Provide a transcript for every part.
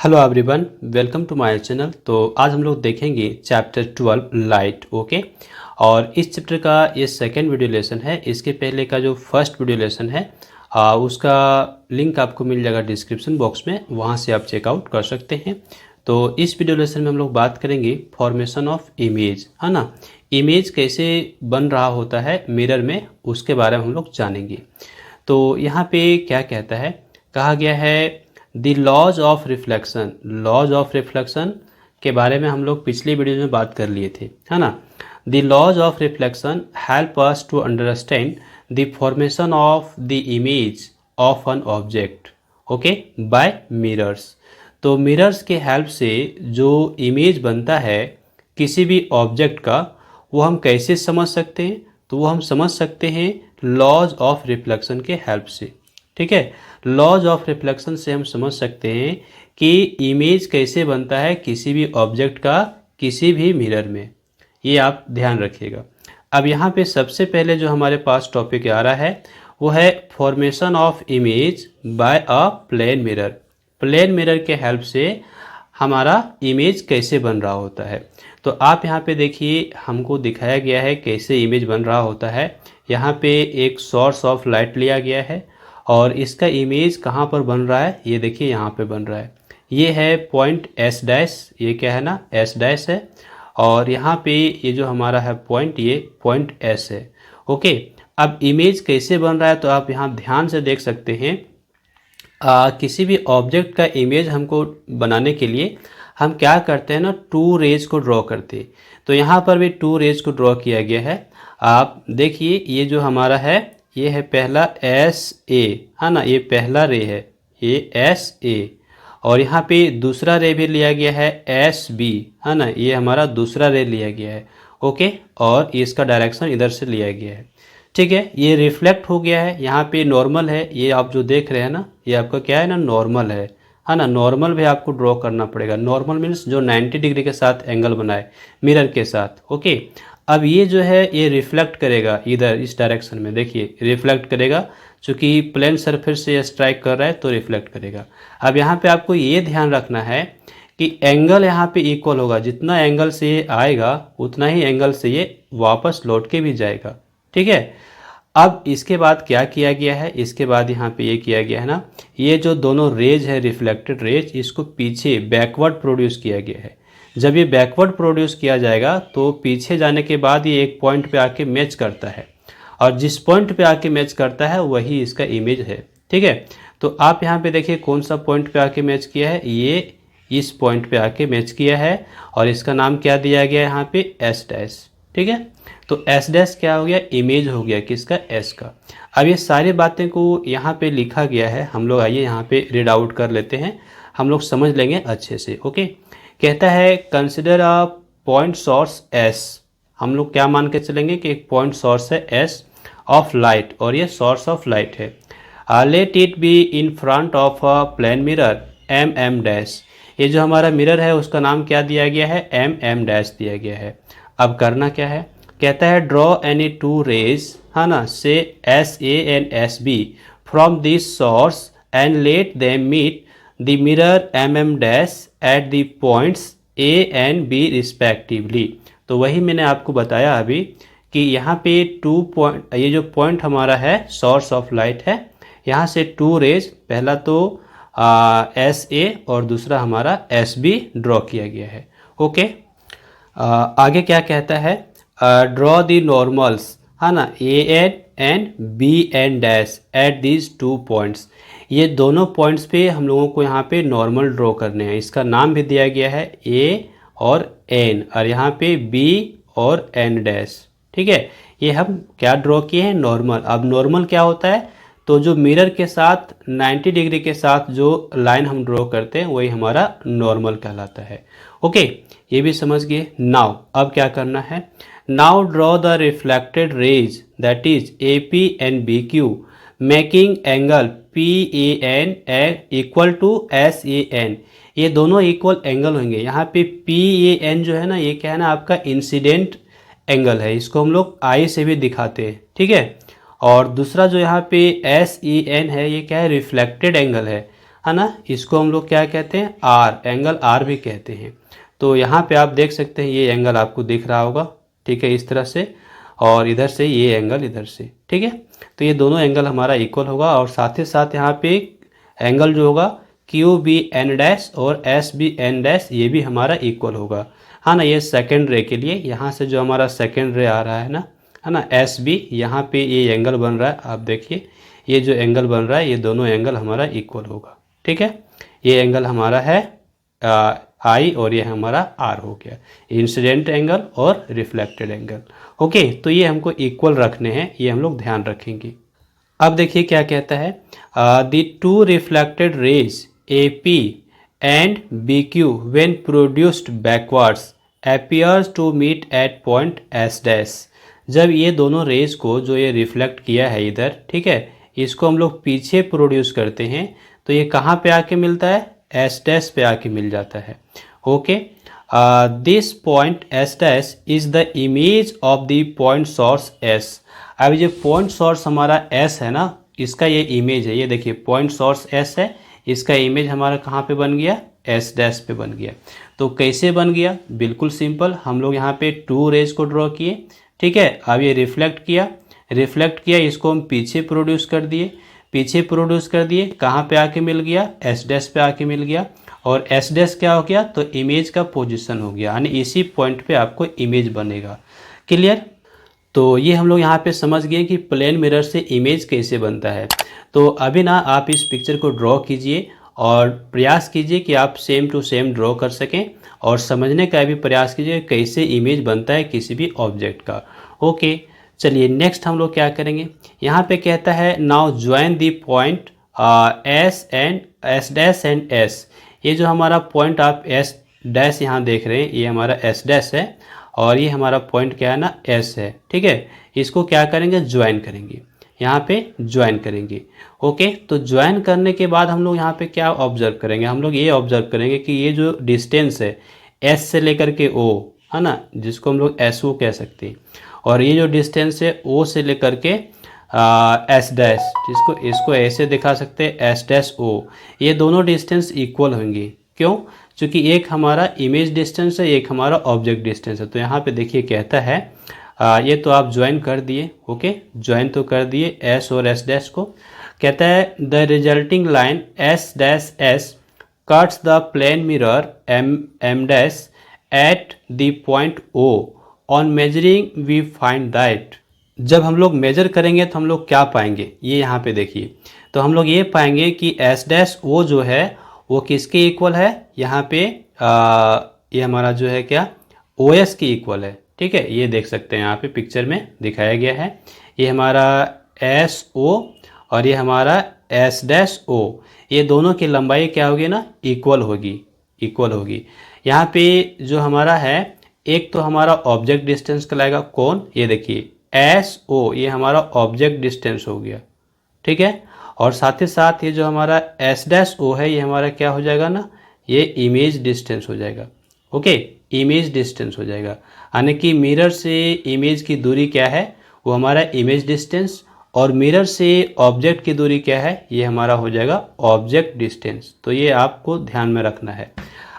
Hello everyone, welcome to my channel. तो आज हम लोग देखेंगे चैप्टर 12 लाइट। ओके, और इस चैप्टर का ये सेकंड वीडियो लेसन है। इसके पहले का जो फर्स्ट वीडियो लेसन है उसका लिंक आपको मिल जाएगा डिस्क्रिप्शन बॉक्स में, वहाँ से आप चेकआउट कर सकते हैं। तो इस वीडियो लेसन में हम लोग बात करेंगे फॉर्मेशन ऑफ इमेज, है ना। इमेज कैसे बन रहा होता है मिरर में, उसके बारे में हम लोग जानेंगे। तो यहाँ पे क्या कहता है, कहा गया है the laws of reflection. Laws of reflection के बारे में हम लोग पिछली वीडियो में बात कर लिए थे, है ना। The laws of reflection help us to understand the formation of the image of an object, okay, by mirrors. तो मिरर्स के हेल्प से जो इमेज बनता है किसी भी ऑब्जेक्ट का, वो हम कैसे समझ सकते हैं? तो वो हम समझ सकते हैं लॉज ऑफ रिफ्लेक्शन के हेल्प से। ठीक है, लॉज ऑफ रिफ्लेक्शन से हम समझ सकते हैं कि इमेज कैसे बनता है किसी भी ऑब्जेक्ट का किसी भी मिरर में। ये आप ध्यान रखिएगा। अब यहाँ पे सबसे पहले जो हमारे पास टॉपिक आ रहा है वो है formation of image by a plane mirror. Plane mirror के हेल्प से हमारा इमेज कैसे बन रहा होता है। तो आप यहाँ पे देखिए, हमको दिखाया गया है कैसे इमेज बन रहा होता है। यहाँ पे एक सोर्स ऑफ लाइट लिया गया है और इसका इमेज कहाँ पर बन रहा है, ये देखिए यहाँ पे बन रहा है। ये है पॉइंट एस डैश, ये क्या है ना, एस डैश है। और यहाँ पे ये जो हमारा है पॉइंट, ये पॉइंट एस है। ओके, अब इमेज कैसे बन रहा है तो आप यहाँ ध्यान से देख सकते हैं। किसी भी ऑब्जेक्ट का इमेज हमको बनाने के लिए हम क्या करते हैं ना, टू रेज को ड्रॉ करते हैं। तो यहाँ पर भी टू रेज को ड्रॉ किया गया है। आप देखिए, ये जो हमारा है ये है पहला एस ए, है ना, ये पहला रे है, ये एस ए। और यहाँ पे दूसरा रे भी लिया गया है एस बी, है ना, ये हमारा दूसरा रे लिया गया है। ओके, और इसका डायरेक्शन इधर से लिया गया है। ठीक है, ये रिफ्लेक्ट हो गया है। यहाँ पे नॉर्मल है, ये आप जो देख रहे हैं ना, ये आपका क्या है ना, नॉर्मल है ना। नॉर्मल भी आपको ड्रॉ करना पड़ेगा। नॉर्मल मीन्स जो 90 डिग्री के साथ एंगल बनाए मिरर के साथ। ओके, अब ये जो है ये रिफ्लेक्ट करेगा इधर इस डायरेक्शन में, देखिए रिफ्लेक्ट करेगा, चूँकि प्लेन सरफेस से स्ट्राइक कर रहा है तो रिफ्लेक्ट करेगा। अब यहाँ पे आपको ये ध्यान रखना है कि एंगल यहाँ पे इक्वल होगा। जितना एंगल से ये आएगा उतना ही एंगल से ये वापस लौट के भी जाएगा। ठीक है, अब इसके बाद क्या किया गया है, इसके बाद यहाँ पे ये किया गया है ना, ये जो दोनों रेज है रिफ्लेक्टेड रेज, इसको पीछे बैकवर्ड प्रोड्यूस किया गया है। जब ये बैकवर्ड प्रोड्यूस किया जाएगा तो पीछे जाने के बाद ये एक पॉइंट पे आके मैच करता है, और जिस पॉइंट पे आके मैच करता है वही इसका इमेज है। ठीक है, तो आप यहाँ पे देखिए कौन सा पॉइंट पे आके मैच किया है, ये इस पॉइंट पे आके मैच किया है, और इसका नाम क्या दिया गया है यहाँ पे, एस डैश। ठीक है, तो एस डैश क्या हो गया, इमेज हो गया किसका, एस का। अब ये सारी बातें को यहाँ पे लिखा गया है, हम लोग आइए यहाँ पे रीड आउट कर लेते हैं, हम लोग समझ लेंगे अच्छे से। ओके, कहता है consider a point source S. हम लोग क्या मान के चलेंगे कि एक पॉइंट सोर्स है एस ऑफ लाइट, और ये सोर्स ऑफ लाइट है। Let it be in front of a plane mirror M M dash. ये जो हमारा मिरर है उसका नाम क्या दिया गया है, एम एम डैश दिया गया है। अब करना क्या है, कहता है ड्रॉ एनी टू रेज, है ना, से S A and S B from this source and let them meet the mirror M M dash at the points A and B respectively. तो वही मैंने आपको बताया अभी कि यहाँ पे टू पॉइंट, ये जो पॉइंट हमारा है सोर्स ऑफ लाइट है, यहाँ से टू रेज, पहला तो एस ए और दूसरा हमारा एस बी ड्रॉ किया गया है। ओके, आगे क्या कहता है, ड्रॉ द नॉर्मल्स, है ना, A N and B N dash at these two points. ये दोनों पॉइंट्स पे हम लोगों को यहाँ पे नॉर्मल ड्रॉ करने हैं। इसका नाम भी दिया गया है ए और एन, और यहाँ पे बी और एन डैश। ठीक है, ये हम क्या ड्रॉ किए हैं, नॉर्मल। अब नॉर्मल क्या होता है, तो जो मिरर के साथ 90 डिग्री के साथ जो लाइन हम ड्रॉ करते हैं वही हमारा नॉर्मल कहलाता है। ओके, ये भी समझ गए। नाउ अब क्या करना है, now draw the reflected rays that is A P and B Q making angle P A N equal to S A N. ये दोनों इक्वल एंगल होंगे। यहाँ पे पी ए एन जो है ना, ये क्या है ना, आपका इंसिडेंट एंगल है, इसको हम लोग आई से भी दिखाते हैं। ठीक है, और दूसरा जो यहाँ पे एस ई एन है, ये क्या है, रिफ्लेक्टेड एंगल है। है ना, इसको हम लोग क्या कहते हैं, आर, एंगल आर भी कहते हैं। तो यहाँ पे आप देख सकते हैं ये एंगल आपको दिख रहा होगा, ठीक है, इस तरह से, और इधर से ये एंगल इधर से, ठीक है। तो ये दोनों एंगल हमारा इक्वल होगा, और साथ ही साथ यहाँ पे एंगल जो होगा क्यू बी एन डैश और एस बी एन डैश ये भी हमारा इक्वल होगा, हाँ ना। ये सेकेंड रे के लिए यहाँ से जो हमारा सेकेंड रे आ रहा है ना, एस बी, यहाँ पे ये एंगल बन रहा है, आप देखिए ये जो एंगल बन रहा है ये दोनों एंगल हमारा इक्वल होगा, ठीक है। ये एंगल हमारा है आई और ये हमारा आर हो गया, इंसिडेंट एंगल और रिफ्लेक्टेड एंगल। ओके, तो ये हमको इक्वल रखने हैं, ये हम लोग ध्यान रखेंगे। अब देखिए क्या कहता है, the two reflected rays A P and B Q when produced backwards appears to meet at point S dash. जब ये दोनों रेज को जो ये रिफ्लेक्ट किया है इधर, ठीक है, इसको हम लोग पीछे प्रोड्यूस करते हैं तो ये कहाँ पे आके मिलता है, एस डैश पे आके मिल जाता है। Okay, this point S dash is the image of the point source S. अब ये पॉइंट सोर्स हमारा एस है ना, इसका ये इमेज है, ये देखिए पॉइंट सोर्स एस है, इसका इमेज हमारा कहाँ पे बन गया, एस डैश पे बन गया। तो कैसे बन गया, बिल्कुल सिंपल, हम लोग यहाँ पे टू रेज को ड्रॉ किए, ठीक है। अब ये रिफ्लेक्ट किया, इसको हम पीछे प्रोड्यूस कर दिए, कहाँ पे आके मिल गया, एस डैश पे आके मिल गया, और एस डैश क्या हो गया, तो इमेज का पोजीशन हो गया, यानी इसी पॉइंट पे आपको इमेज बनेगा। क्लियर। तो ये हम लोग यहाँ पे समझ गए कि प्लेन मिरर से इमेज कैसे बनता है। तो अभी ना आप इस पिक्चर को ड्रॉ कीजिए और प्रयास कीजिए कि आप सेम टू सेम ड्रॉ कर सकें, और समझने का भी प्रयास कीजिए कैसे इमेज बनता है किसी भी ऑब्जेक्ट का। ओके, चलिए नेक्स्ट हम लोग क्या करेंगे, यहाँ पे कहता है now join the point S and S dash and S. ये जो हमारा पॉइंट आप एस डैश यहाँ देख रहे हैं, ये हमारा एस डैश है, और ये हमारा पॉइंट क्या है ना, एस है, ठीक है। इसको क्या करेंगे, ज्वाइन करेंगे, यहाँ पे ज्वाइन करेंगे। ओके, तो ज्वाइन करने के बाद हम लोग यहाँ पे क्या ऑब्जर्व करेंगे, हम लोग ये ऑब्जर्व करेंगे कि ये जो डिस्टेंस है एस से लेकर के ओ, है ना, जिसको हम लोग एस ओ कह सकते हैं, और ये जो डिस्टेंस है ओ से लेकर के एस डैश, जिसको इसको ऐसे दिखा सकते हैं एस डैश ओ, ये दोनों डिस्टेंस इक्वल होंगे। क्यों, क्योंकि एक हमारा इमेज डिस्टेंस है, एक हमारा ऑब्जेक्ट डिस्टेंस है। तो यहाँ पे देखिए कहता है ये तो आप ज्वाइन कर दिए, ओके, ज्वाइन तो कर दिए एस और एस डैश को। कहता है the resulting line S dash S cuts the plane mirror M dash at the point O, on measuring we find that. जब हम लोग मेजर करेंगे तो हम लोग क्या पाएंगे, ये यहाँ पे देखिए, तो हम लोग ये पाएंगे कि एस डैश ओ जो है वो किसके इक्वल है, यहाँ पे ये हमारा जो है क्या, ओ एस की इक्वल है, ठीक है। ये देख सकते हैं यहाँ पे पिक्चर में दिखाया गया है, ये हमारा एस ओ और ये हमारा एस डैश ओ, ये दोनों की लंबाई क्या होगी ना, इक्वल होगी। यहाँ पे जो हमारा है, एक तो हमारा ऑब्जेक्ट डिस्टेंस कहलाएगा, कौन, ये देखिए एस ओ, ये हमारा ऑब्जेक्ट डिस्टेंस हो गया, ठीक है। और साथ ही साथ ये जो हमारा एस डैश ओ है, ये हमारा क्या हो जाएगा ना, ये इमेज डिस्टेंस हो जाएगा। ओके, इमेज डिस्टेंस हो जाएगा, यानी कि मिरर से इमेज की दूरी क्या है, वो हमारा इमेज डिस्टेंस, और मिरर से ऑब्जेक्ट की दूरी क्या है, ये हमारा हो जाएगा ऑब्जेक्ट डिस्टेंस। तो ये आपको ध्यान में रखना है।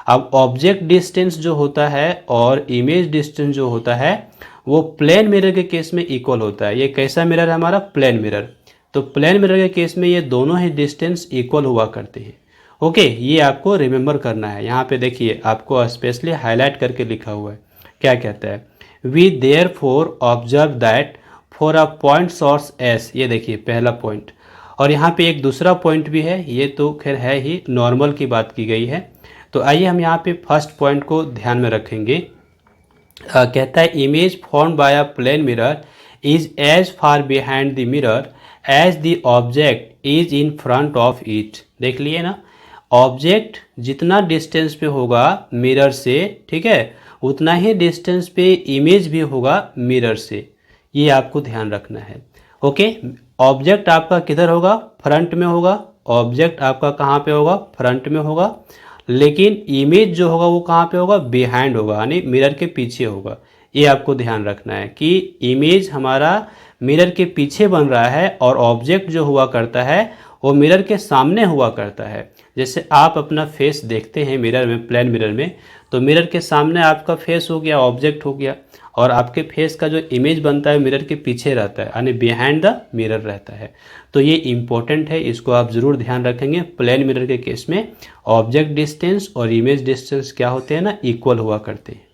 अब ऑब्जेक्ट डिस्टेंस जो होता है और इमेज डिस्टेंस जो होता है वो प्लेन मिरर के केस में इक्वल होता है। ये कैसा मिरर है हमारा, प्लेन मिरर। तो प्लेन मिरर के केस में ये दोनों ही डिस्टेंस इक्वल हुआ करते हैं। ओके, ये आपको रिमेंबर करना है। यहाँ पे देखिए आपको स्पेशली हाईलाइट करके लिखा हुआ है, क्या कहता है, we therefore observe that for a point source S, ये देखिए पहला पॉइंट, और यहाँ पे एक दूसरा पॉइंट भी है, ये तो खैर है ही, नॉर्मल की बात की गई है। तो आइए हम यहाँ पे फर्स्ट पॉइंट को ध्यान में रखेंगे। कहता है image formed by a plane mirror is as far behind the mirror as the object is in front of it. देख लिए ना, ऑब्जेक्ट जितना डिस्टेंस पे होगा मिरर से, ठीक है, उतना ही डिस्टेंस पे इमेज भी होगा मिरर से, ये आपको ध्यान रखना है। ओके, ऑब्जेक्ट आपका किधर होगा, फ्रंट में होगा, ऑब्जेक्ट आपका कहाँ पे होगा, फ्रंट में होगा, लेकिन इमेज जो होगा वो कहाँ पे होगा, बिहाइंड होगा, यानी मिरर के पीछे होगा। ये आपको ध्यान रखना है कि इमेज हमारा मिरर के पीछे बन रहा है और ऑब्जेक्ट जो हुआ करता है वो मिरर के सामने हुआ करता है। जैसे आप अपना फेस देखते हैं मिरर में, प्लेन मिरर में, तो मिरर के सामने आपका फेस हो गया, ऑब्जेक्ट हो गया, और आपके फेस का जो इमेज बनता है मिरर के पीछे रहता है, यानी बिहाइंड द मिरर रहता है। तो ये इम्पोर्टेंट है, इसको आप ज़रूर ध्यान रखेंगे। प्लेन मिरर के केस में ऑब्जेक्ट डिस्टेंस और इमेज डिस्टेंस क्या होते हैं ना, इक्वल हुआ करते हैं।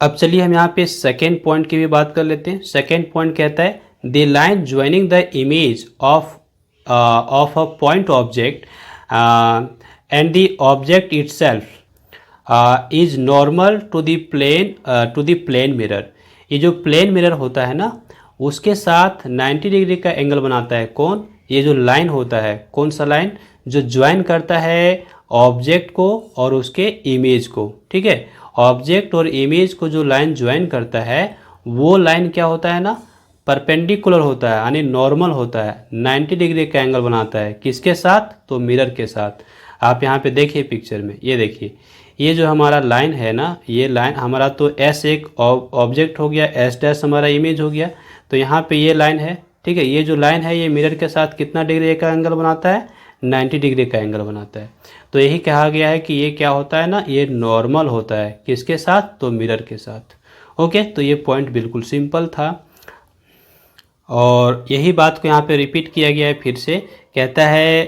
अब चलिए हम यहाँ पे सेकेंड पॉइंट की भी बात कर लेते हैं। सेकेंड पॉइंट कहता है the line joining the image of a point object and the object itself is normal to the plane mirror. ये जो प्लेन मिरर होता है ना, उसके साथ 90 डिग्री का एंगल बनाता है। कौन? ये जो लाइन होता है, कौन सा लाइन? जो ज्वाइन करता है ऑब्जेक्ट को और उसके इमेज को। ठीक है, ऑब्जेक्ट और इमेज को जो लाइन ज्वाइन करता है वो लाइन क्या होता है ना, परपेंडिकुलर होता है, यानी नॉर्मल होता है, 90 डिग्री का एंगल बनाता है। किसके साथ? तो मिरर के साथ। आप यहाँ पे देखिए पिक्चर में, ये देखिए, ये जो हमारा लाइन है ना, ये लाइन हमारा तो एस एक ऑब्जेक्ट हो गया, एस डैश हमारा इमेज हो गया। तो यहाँ पे ये लाइन है, ठीक है, ये जो लाइन है ये मिरर के साथ कितना डिग्री का एंगल बनाता है? 90 डिग्री का एंगल बनाता है। तो यही कहा गया है कि ये क्या होता है ना, ये नॉर्मल होता है। किसके साथ? तो मिरर के साथ। ओके, तो ये पॉइंट बिल्कुल सिंपल था और यही बात को यहाँ पे रिपीट किया गया है फिर से। कहता है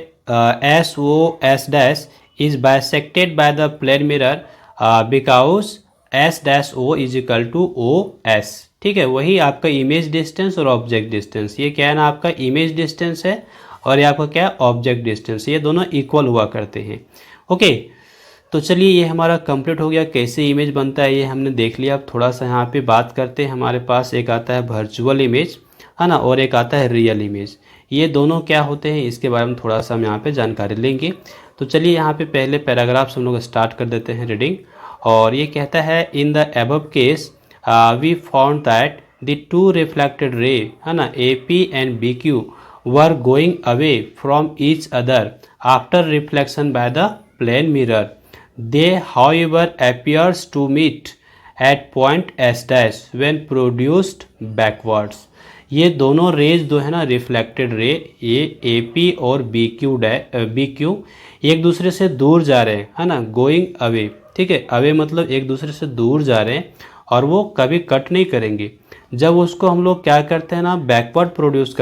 S O S dash is bisected by the plane mirror because S dash O is equal to O S. ठीक है, वही आपका इमेज डिस्टेंस और ऑब्जेक्ट डिस्टेंस, ये क्या है ना, आपका इमेज डिस्टेंस है और ये आपका क्या है, ऑब्जेक्ट डिस्टेंस, ये दोनों इक्वल हुआ करते हैं। ओके, तो चलिए ये हमारा कंप्लीट हो गया। कैसे इमेज बनता है ये हमने देख लिया। अब थोड़ा सा यहाँ पे बात करते हैं। हमारे पास एक आता है वर्चुअल इमेज, है ना, और एक आता है रियल इमेज। ये दोनों क्या होते हैं इसके बारे में थोड़ा सा हम यहाँ पे जानकारी लेंगे। तो चलिए यहाँ पे पहले पैराग्राफ से हम लोग स्टार्ट कर देते हैं रीडिंग। और ये कहता है in the above case we found that the two reflected ray, है ना, AP and BQ were going away from each other after reflection by the plane mirror. They, however, appears to meet at point S dash when produced backwards. ये दोनों raise जो है ना, reflected ray, ये AP और BQ एक दूसरे से दूर जा रहे हैं, है ना, गोइंग अवे। ठीक है, अवे मतलब एक दूसरे से दूर जा रहे हैं और वो कभी कट नहीं करेंगे। जब उसको हम लोग क्या करते हैं ना, बैकवर्ड प्रोड्यूस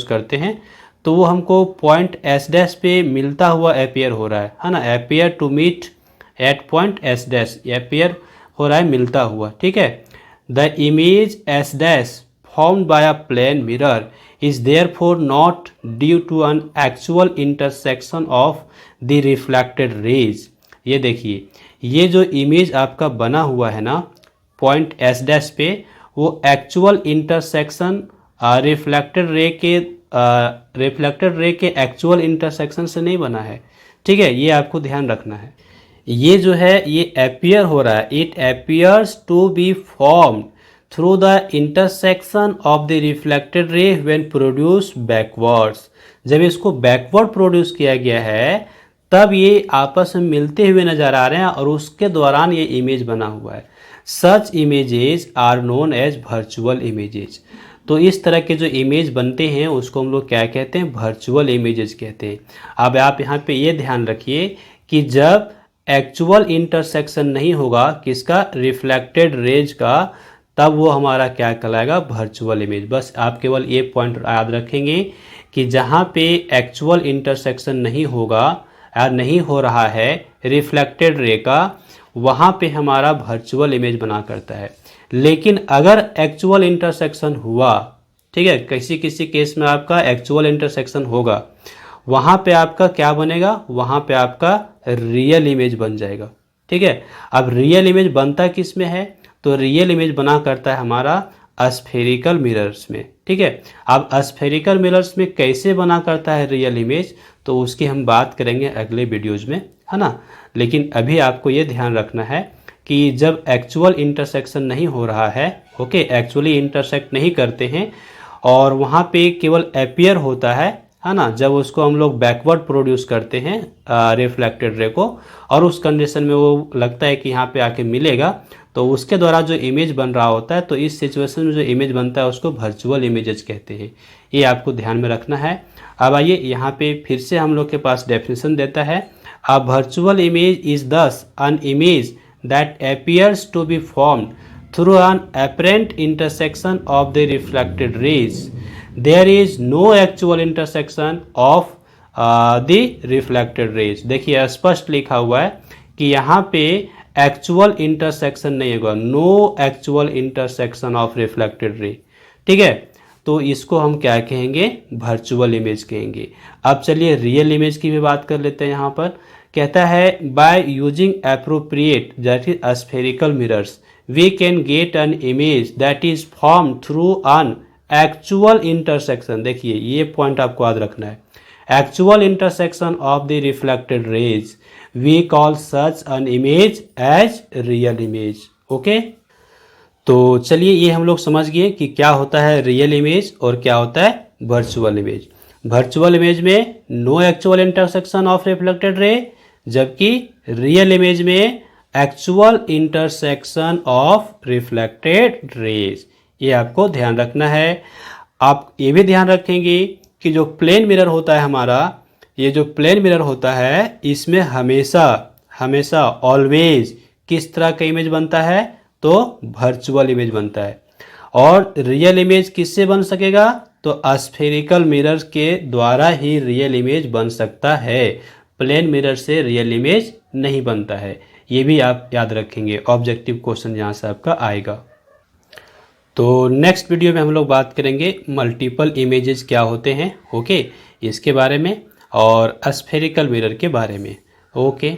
करते हैं तो वो हमको पॉइंट एस डैश पे मिलता हुआ अपियर हो रहा है ना, appear to meet at point S dash, appear हो रहा है मिलता हुआ। ठीक है, the image S dash formed by a plane mirror is therefore not due to an actual intersection of the reflected rays. ये देखिए, ये जो इमेज आपका बना हुआ है ना पॉइंट एस डैश पे, वो एक्चुअल इंटरसेक्शन रिफ्लेक्टेड रे के एक्चुअल इंटरसेक्शन से नहीं बना है। ठीक है, ये आपको ध्यान रखना है। ये जो है ये अपीयर हो रहा है, it appears to be formed through the intersection of the reflected ray when produce backwards. जब इसको बैकवर्ड प्रोड्यूस किया गया है तब ये आपस में मिलते हुए नजर आ रहे हैं और उसके दौरान ये इमेज बना हुआ है। Such images are known as virtual images. तो इस तरह के जो इमेज बनते हैं उसको हम लोग क्या कहते हैं, वर्चुअल इमेजेस कहते हैं। अब आप यहाँ पे ये ध्यान रखिए कि जब एक्चुअल इंटरसेक्शन नहीं होगा किसका, रिफ्लेक्टेड रेज का, तब वो हमारा क्या कहलाएगा, वर्चुअल इमेज। बस आप केवल ये पॉइंट याद रखेंगे कि जहाँ पे एक्चुअल इंटरसेक्शन नहीं होगा या नहीं हो रहा है रिफ्लेक्टेड रे का, वहाँ पे हमारा वर्चुअल इमेज बना करता है। लेकिन अगर एक्चुअल इंटरसेक्शन हुआ, ठीक है, किसी किसी केस में आपका एक्चुअल इंटरसेक्शन होगा, वहाँ पे आपका क्या बनेगा, वहाँ पे आपका रियल इमेज बन जाएगा। ठीक है, अब रियल इमेज बनता किस में है, तो रियल इमेज बना करता है हमारा स्फेरिकल मिरर्स में। ठीक है, अब स्फेरिकल मिरर्स में कैसे बना करता है रियल इमेज, तो उसकी हम बात करेंगे अगले वीडियोज में, है ना। लेकिन अभी आपको ये ध्यान रखना है कि जब एक्चुअल इंटरसेक्शन नहीं हो रहा है, ओके, एक्चुअली इंटरसेक्ट नहीं करते हैं और वहाँ पे केवल अपीयर होता है, है ना, जब उसको हम लोग बैकवर्ड प्रोड्यूस करते हैं रिफ्लेक्टेड रे को, और उस कंडीशन में वो लगता है कि यहाँ पे आके मिलेगा, तो उसके द्वारा जो इमेज बन रहा होता है, तो इस सिचुएशन में जो इमेज बनता है उसको वर्चुअल इमेजेस कहते हैं। ये आपको ध्यान में रखना है। अब आइए यहाँ पे फिर से हम लोग के पास डेफिनेशन देता है, a virtual image is thus an image that appears to be formed through an apparent intersection of the reflected rays. There is no actual intersection of the reflected rays. देखिए स्पष्ट लिखा हुआ है कि यहाँ पे एक्चुअल इंटरसेक्शन नहीं होगा, no actual intersection of reflected ray. ठीक है, तो इसको हम क्या कहेंगे, वर्चुअल इमेज कहेंगे। अब चलिए रियल इमेज की भी बात कर लेते हैं। यहाँ पर कहता है by using appropriate that is spherical mirrors we can get an image that is form through an actual intersection. देखिए ये पॉइंट आपको याद रखना है, actual intersection of the reflected rays we call such an image as real image. Okay, तो चलिए ये हम लोग समझ गए कि क्या होता है रियल इमेज और क्या होता है वर्चुअल इमेज। वर्चुअल इमेज में no actual intersection of reflected ray, जबकि रियल इमेज में actual intersection of reflected rays. ये आपको ध्यान रखना है। आप ये भी ध्यान रखेंगे कि जो प्लेन मिरर होता है हमारा, ये जो प्लेन मिरर होता है इसमें हमेशा हमेशा ऑलवेज किस तरह का इमेज बनता है, तो वर्चुअल इमेज बनता है। और रियल इमेज किससे बन सकेगा, तो स्फेरिकल मिरर के द्वारा ही रियल इमेज बन सकता है, प्लेन मिरर से रियल इमेज नहीं बनता है। ये भी आप याद रखेंगे, ऑब्जेक्टिव क्वेश्चन यहाँ से आपका आएगा। तो नेक्स्ट वीडियो में हम लोग बात करेंगे मल्टीपल इमेजेस क्या होते हैं, ओके, इसके बारे में और स्फेरिकल मिरर के बारे में। ओके।